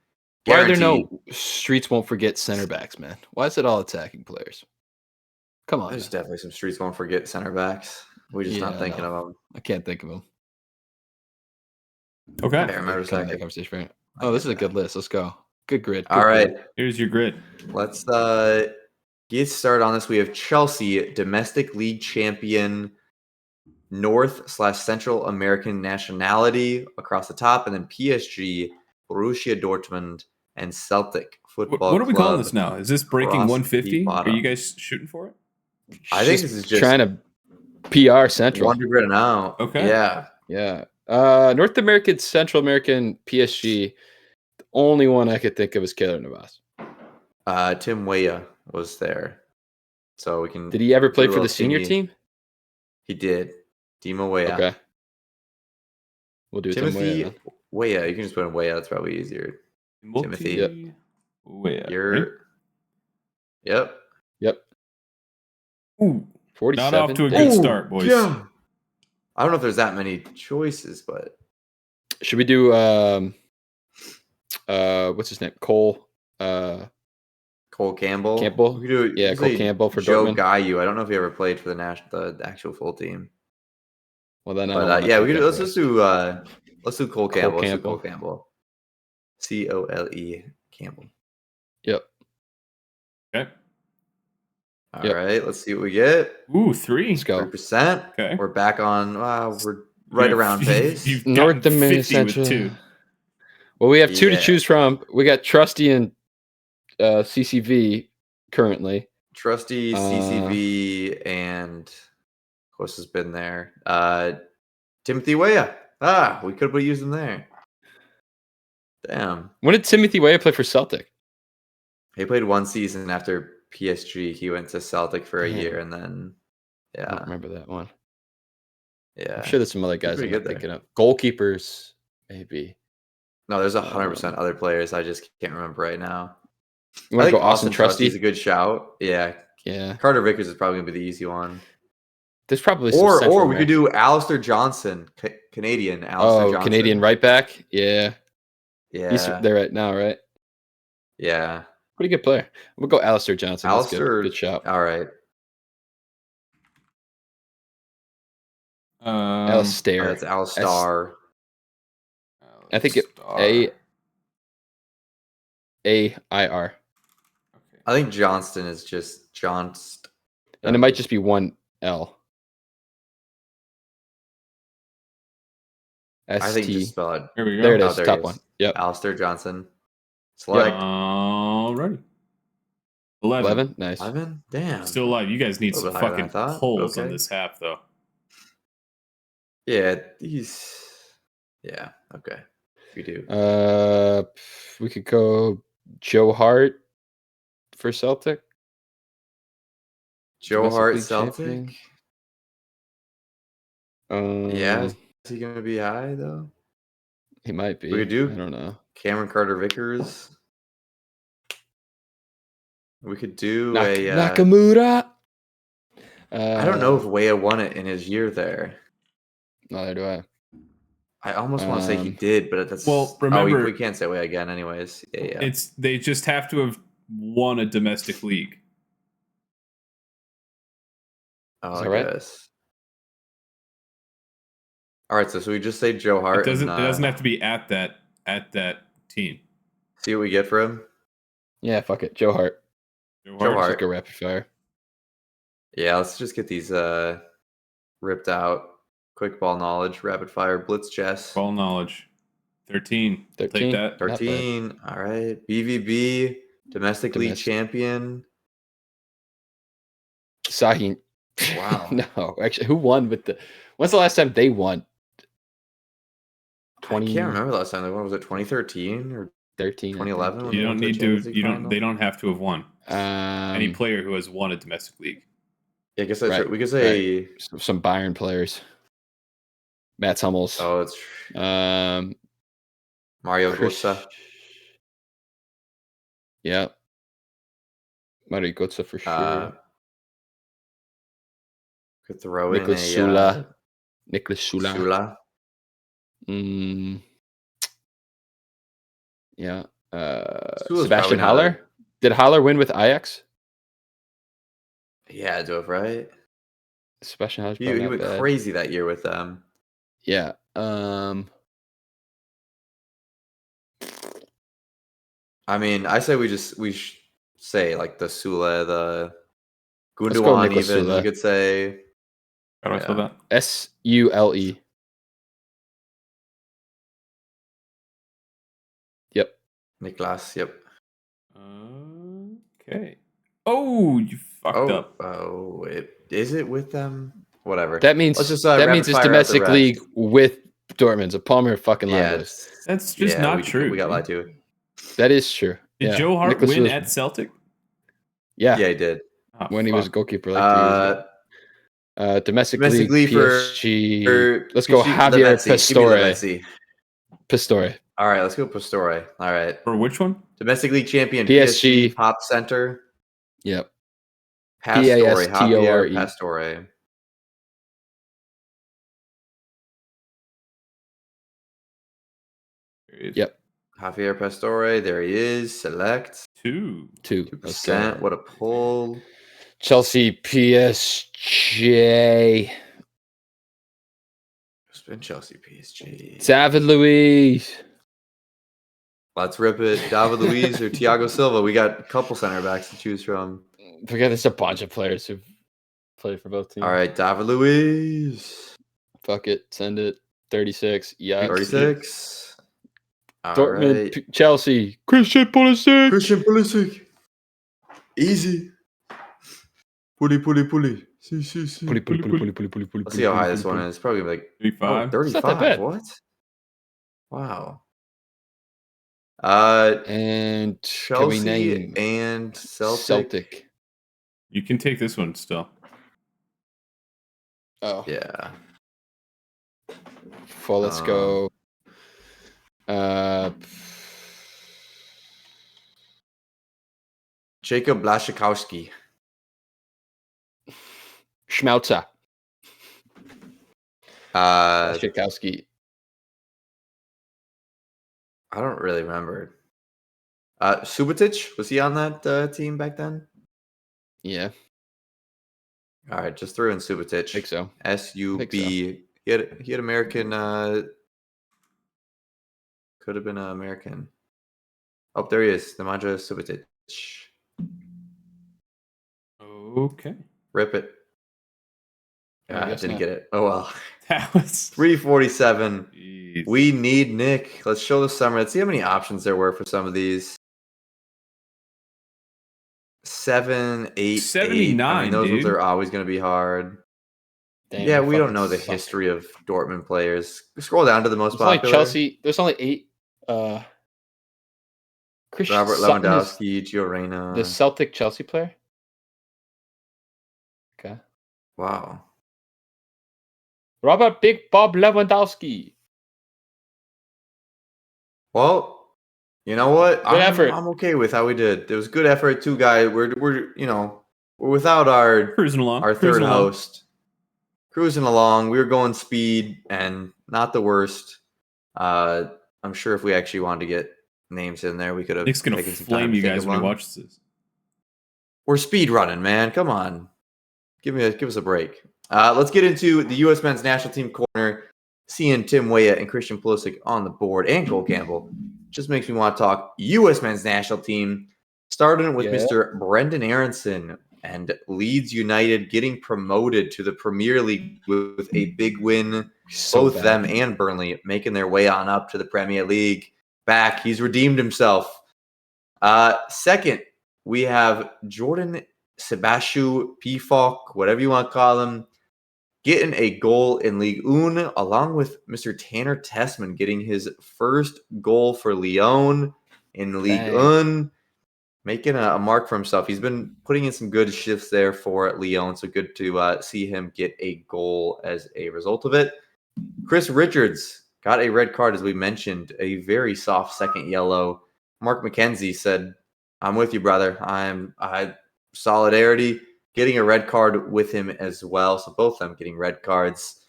Why are there no streets won't forget center backs, man? Why is it all attacking players? Come on. There's definitely some streets won't forget center backs. We're just not thinking of them. I can't think of them. Okay. I remember that conversation. Oh, this is a good list. Let's go. Good grid. All right. Here's your grid. Let's get started on this. We have Chelsea, domestic league champion, North/Central American nationality across the top, and then PSG, Borussia Dortmund, and Celtic Football What are we Club calling this now? Is this breaking across 150? the Are bottom. you guys shooting for it? I think this is just trying to PR Central. wonder grid now. Okay. Yeah. Yeah. North American, Central American, PSG. The only one I could think of is Keylor Navas. Tim Weah was there. So we can. Did he ever play do a for the little senior thingy. team? He did. Dima Weah. Okay. We'll do Timothy Tim Weah. You can just put in Weah. That's probably easier. Timothy. Yep. You're. Yep. Yep. Ooh, 47. not off to a good Ooh, start, boys. Yeah. I don't know if there's that many choices, but Should we do what's his name? Cole Cole Campbell. Campbell? We could do, Yeah, you could Cole say Campbell for Joe Dortmund. Gayu. I don't know if he ever played for the actual full team. Well, then I But don't wanna yeah, pick we could, that let's first. do Cole Campbell. Let's do Campbell. Cole Campbell. Cole Campbell. Yep. Okay. All right, let's see what we get. Ooh, 3. Let's go. 3%. Okay. We're back on. We're right around pace. You've North gotten American 50 with Central. 2. Well, we have 2 to Yeah. choose from. We got Trusty and CCV currently. Trusty, CCV, and of course has been there. Timothy Weah. We could have used him there. Damn. When did Timothy Weah play for Celtic? He played 1 season after PSG. He went to Celtic for a Damn. year, and then I don't remember that one. yeah. I'm sure there's some other guys pretty I'm not good there. thinking of. Goalkeepers, maybe. No, there's 100% other players. I just can't remember right now. You want to go Austin Trusty? Trusty's a good shout. Yeah. Yeah. Carter Vickers is probably gonna be the easy one. There's probably some Or Central we could American- do Alistair Johnson, Canadian Alistair Johnson. Canadian right back. Yeah. Yeah. He's there right now, right? Yeah. Pretty good player. We'll go Alistair Johnson. That's Alistair. good shout. All right. Alistair. That's Alistar. I think it AIR. Okay. I think Johnston is just Johnston. And it might just be one L. I think just ST. spell it. Here we go. There it Oh, is. there Top he is. one. Yep. Alistair Johnson. Select. Alrighty. 11. 11. Nice. 11? Damn. Still alive. You guys need A some little bit higher than fucking I thought. polls on Okay. this half, though. Yeah, these. Yeah, okay. We do. We could go Joe Hart for Celtic. Joe Domestic Hart, League Celtic. champion. Yeah, is he going to be high, though? He might be. We could do- I don't know. Cameron Carter Vickers. We could do Nakamura. I don't know if Weah won it in his year there. Neither do I. I almost want to say he did, but that's Well, remember- we can't say Weah again, anyways. Yeah. They just have to have won a domestic league. Oh, Is I that right? guess. All right, so we just say Joe Hart. It doesn't and, have to be at that team. see what we get for him. Yeah, fuck it. Joe Hart. Joe Joe Hart. Hart. Just go rapid fire. Yeah, let's just get these ripped out. Quick ball knowledge, rapid fire, blitz chess. Ball knowledge. 13. Take 13. that. Not bad. 13. All right. BVB, domestic league Domestic. champion. Sahin. Wow. No, actually, who won with the? When's the last time they won? I can't remember the last time. When was it? 2013 or 13, 2011? You don't need to. You don't. They don't have to have won. Any Any player who has won a domestic league. Yeah, I guess that's Right, right. We could say. some Bayern players. Mats Hummels. Oh, it's Mario Chris- Götze. Yeah. Mario Götze for sure. Could throw Niklas in Sula. Niklas Sula. Sula. Yeah. Sula's Sebastian probably not Haller. Did Haller win with Ajax? Yeah, do it right. Sebastian Haller's He probably not went bad. crazy that year with them. Yeah. I mean, I say we say like the Sula, the Let's go Gundogan. Niklas Even Sula. we could say. How do I spell that? Sule. Yep. Niklas. Yep. Okay. Oh, you fucked up. Oh, is it with them? Whatever. That means Let's just, that rapid means it's fire out the domestic rest. league with Dortmund. So Palmer fucking lied to Yeah, us. That's just not true. We got dude. lied to. That is true. Did Yeah. Joe Hart Niklas win was- at Celtic? Yeah. Yeah, he did. Oh, When he was a fuck. goalkeeper like 3 years ago. Domestic league PSG. Let's go Javier Pastore. Pastore. All right, let's go Pastore. All right. For which one? Domestic league champion PSG. Pop Center. Yep. Pastore. Pastore. Javier Pastore. Yep. Javier Pastore. There he is. Select. 2. 2%. What a pull. Chelsea PSG. It's been Chelsea PSG. David Luiz. Let's rip it. David Luiz or Thiago Silva. We got a couple center backs to choose from. Forget there's a bunch of players who've played for both teams. All right, David Luiz. Fuck it. Send it. 36. Yeah. 36. All Dortmund, right. Chelsea. Christian Pulisic. Christian Pulisic. Easy. Pulley. See. Let's see how high this one is. Probably like 35. 35. not that bad. What? Wow. And can we Chelsea name and Celtic? You can take this one still. Oh, Yeah. well, let's go. Jacob Blaszczykowski. Schmelzer. Blaszczykowski. I don't really remember. Subotic, was he on that team back then? Yeah, All right, just throw in Subotic. I think so. SUB. He had American. Could have been an American. Oh, there he is. Nemanja Subotic. Okay. Rip it. I I guess didn't not. get it. Oh well. That was 347. Jeez. We need Nick. Let's show the summer. Let's see how many options there were for some of these. 7, 8, 79, 8. I mean, those ones dude. are always going to be hard. Damn, Yeah, they we don't fucking know the suck. history of Dortmund players. Scroll down to the most It's only popular. Chelsea. There's only 8. Christian Robert Sutton is Lewandowski, Gio Reyna. the Celtic Chelsea player. Okay. Wow. Robert Big Bob Lewandowski. Well, you know what? Good effort. I'm okay with how we did. It was good effort. 2 guys. We're without our Cruising along. third Cruising along. host. Cruising along. We were going speed and not the worst. I'm sure if we actually wanted to get names in there, we could have Nick's gonna taken some time flame to you think guys of when he one. watches this. We're speed running, man. Come on. Give us a break. Let's get into the U.S. men's national team corner. Seeing Tim Weah and Christian Pulisic on the board and Cole Campbell just makes me want to talk U.S. men's national team. Starting with Yeah. Mr. Brendan Aronson and Leeds United getting promoted to the Premier League with a big win. So Both bad. them and Burnley making their way on up to the Premier League. Back, he's redeemed himself. Second, we have Jordan Sebastian Pifok, whatever you want to call him, getting a goal in Ligue 1, along with Mr. Tanner Tessman getting his first goal for Lyon in Ligue 1, making a mark for himself. He's been putting in some good shifts there for Lyon, so good to see him get a goal as a result of it. Chris Richards got a red card, as we mentioned, a very soft second yellow. Mark McKenzie said, "I'm with you, brother. I solidarity." Getting a red card with him as well. So both of them getting red cards.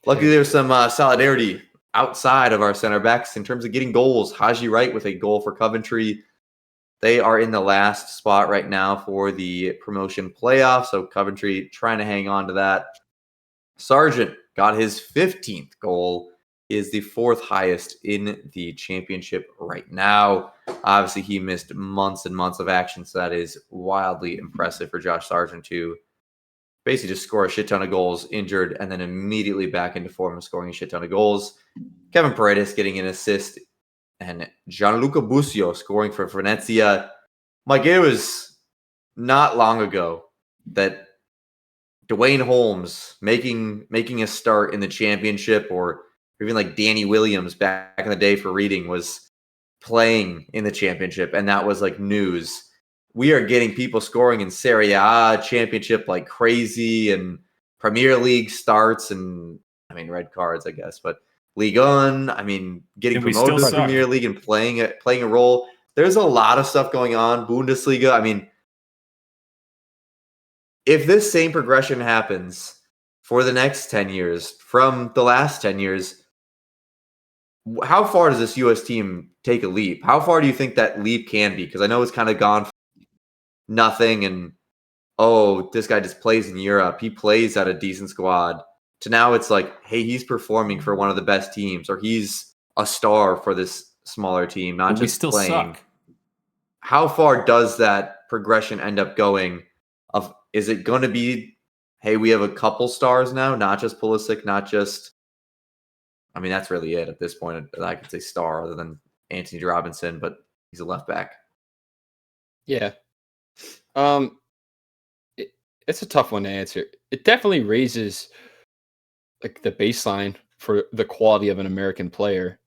Luckily, there's some solidarity outside of our center backs in terms of getting goals. Haji Wright with a goal for Coventry. They are in the last spot right now for the promotion playoff. So Coventry trying to hang on to that. Sargent got his 15th goal. He is the 4th highest in the championship right now. Obviously, he missed months and months of action, so that is wildly impressive for Josh Sargent to basically just score a shit ton of goals, injured, and then immediately back into form of scoring a shit ton of goals. Kevin Paredes getting an assist, and Gianluca Busio scoring for Venezia. Mike, it was not long ago that Dwayne Holmes making a start in the championship, or even like Danny Williams back in the day for Reading was playing in the championship, and that was like news. We are getting people scoring in Serie A championship like crazy, and Premier League starts, and I mean red cards, I guess, but Ligue 1, I mean getting promoted to the Premier League and playing a role. There's a lot of stuff going on. Bundesliga, I mean, if this same progression happens for the next 10 years from the last 10 years, how far does this U.S. team take a leap? How far do you think that leap can be? Because I know it's kind of gone from nothing and, oh, this guy just plays in Europe. He plays at a decent squad. To now it's like, hey, he's performing for one of the best teams, or he's a star for this smaller team, not just still playing. Suck. How far does that progression end up going? Is it going to be, hey, we have a couple stars now, not just Pulisic, not just, I mean, that's really it at this point. I could say star other than Anthony Robinson, but he's a left back. Yeah. It's a tough one to answer. It definitely raises like the baseline for the quality of an American player.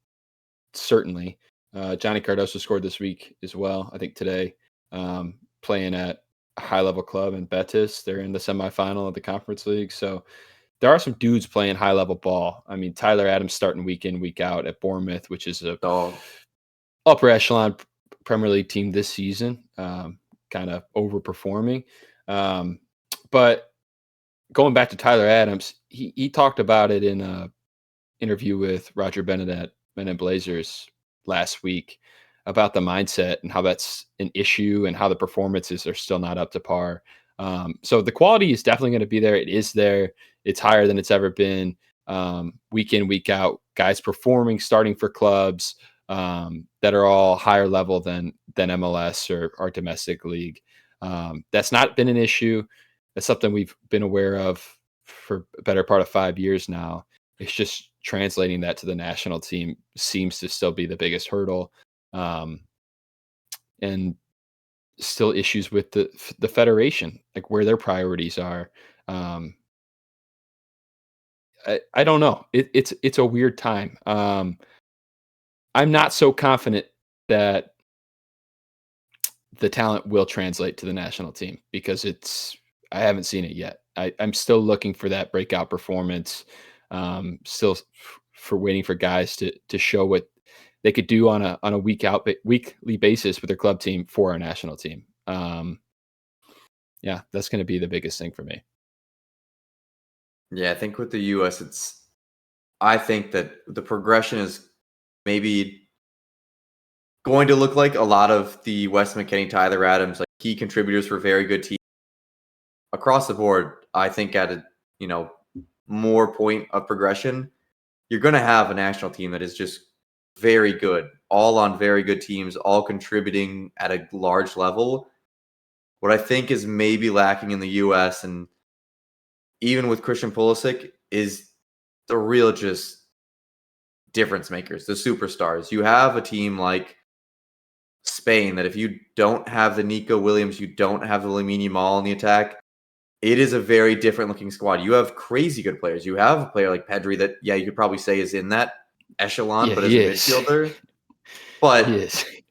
Certainly. Johnny Cardoso scored this week as well, I think today, playing at a high-level club in Betis. They're in the semifinal of the Conference League. So there are some dudes playing high-level ball. I mean, Tyler Adams starting week in, week out at Bournemouth, which is a upper echelon Premier League team this season, kind of overperforming. But going back to Tyler Adams, he talked about it in an interview with Roger Bennett at Men in Blazers last week about the mindset and how that's an issue and how the performances are still not up to par. So the quality is definitely going to be there. It is there. It's higher than it's ever been. Week in, week out, guys performing, starting for clubs that are all higher level than MLS or our domestic league. That's not been an issue. That's something we've been aware of for a better part of 5 years now. It's just translating that to the national team seems to still be the biggest hurdle. And still issues with the federation, like where their priorities are. I don't know. It's a weird time. I'm not so confident that the talent will translate to the national team because I haven't seen it yet. I'm still looking for that breakout performance. Still for waiting for guys to show what they could do on a weekly basis with their club team for our national team. Yeah, that's going to be the biggest thing for me. Yeah, I think with the U.S., I think that the progression is maybe going to look like a lot of the Wes McKennie, Tyler Adams, like key contributors for very good teams across the board. I think at a more point of progression, you're going to have a national team that is just very good, all on very good teams, all contributing at a large level. What I think is maybe lacking in the U.S. and even with Christian Pulisic is the real just difference makers, the superstars. You have a team like Spain that if you don't have the Nico Williams, you don't have the Lamine Yamal in the attack, it is a very different looking squad. You have crazy good players. You have a player like Pedri that, yeah, you could probably say is in that echelon, but as a midfielder. But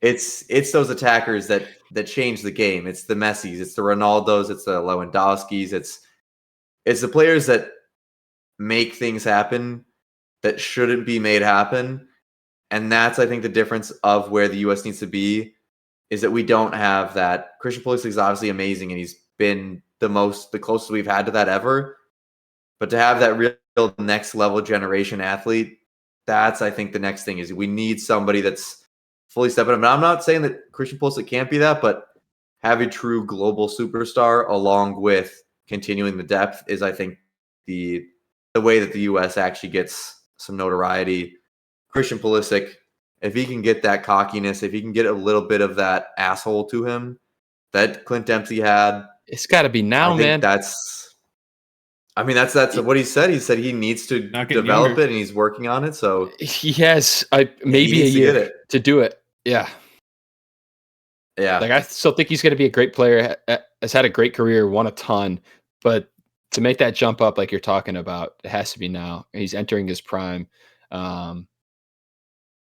it's those attackers that change the game. It's the Messis, it's the Ronaldos, it's the Lewandowskis, it's the players that make things happen that shouldn't be made happen. And that's, I think, the difference of where the U.S. needs to be, is that we don't have that. Christian Pulisic is obviously amazing, and he's been the closest we've had to that ever. But to have that real next level generation athlete, that's, I think, the next thing is we need somebody that's fully stepping up. And I'm not saying that Christian Pulisic can't be that, but have a true global superstar along with continuing the depth is, I think, the way that the U.S. actually gets some notoriety. Christian Pulisic, if he can get that cockiness, if he can get a little bit of that asshole to him that Clint Dempsey had, it's got to be now, man. That's what he said. He said he needs to develop it, and he's working on it. So he has maybe a year to do it. Yeah. Yeah. Like, I still think he's going to be a great player. Has had a great career, won a ton, but to make that jump up like you're talking about, it has to be now. He's entering his prime. And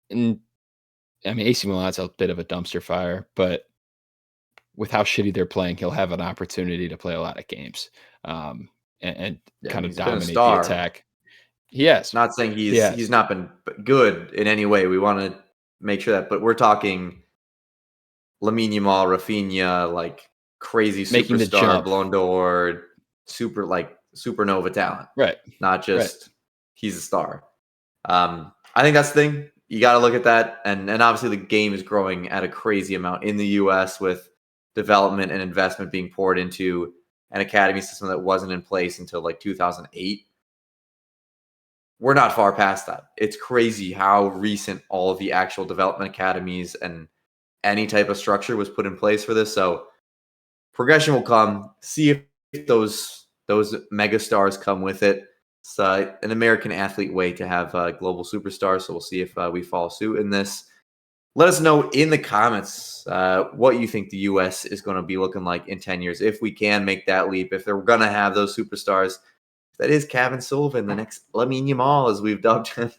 I mean, AC Milan's a bit of a dumpster fire, but with how shitty they're playing, he'll have an opportunity to play a lot of games and kind of dominate the attack. Yes. Not saying he's not been good in any way. We want to make sure that, but we're talking Lamine Yamal, Rafinha, like crazy superstar, Ballon d'Or, supernova talent. Right. Not just he's a star. I think that's the thing. You got to look at that. And obviously the game is growing at a crazy amount in the U.S. with development and investment being poured into an academy system that wasn't in place until like 2008. We're not far past that. It's crazy how recent all of the actual development academies and any type of structure was put in place for this. So progression will come. See if those mega stars come with it. It's an American athlete way to have global superstars. So we'll see if we follow suit in this. Let us know in the comments what you think the U.S. is going to be looking like in 10 years. If we can make that leap, if they're going to have those superstars, that is Kevin Sullivan, the next Lamine Yamal, as we've dubbed him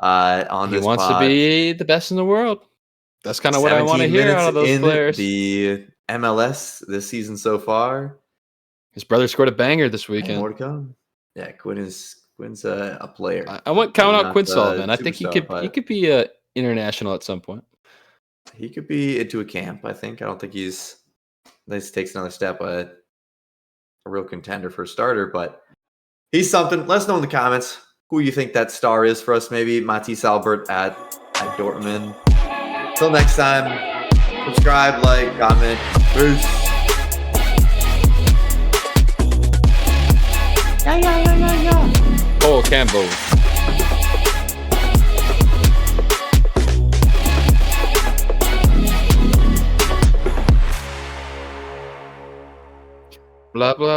on this pod. He wants to be the best in the world. That's kind of what I want to hear out of those players. The MLS this season so far. His brother scored a banger this weekend. More to come. Yeah, Quinn's a player. I wouldn't count out Quinn Sullivan. I think he could be international at some point. He could be into a camp, I think. I don't think this takes another step, a real contender for a starter, but he's something. Let us know in the comments who you think that star is for us. Maybe Matisse Albert at Dortmund. Till next time, subscribe, like, comment. Peace. Oh, Campbell. Blah, blah.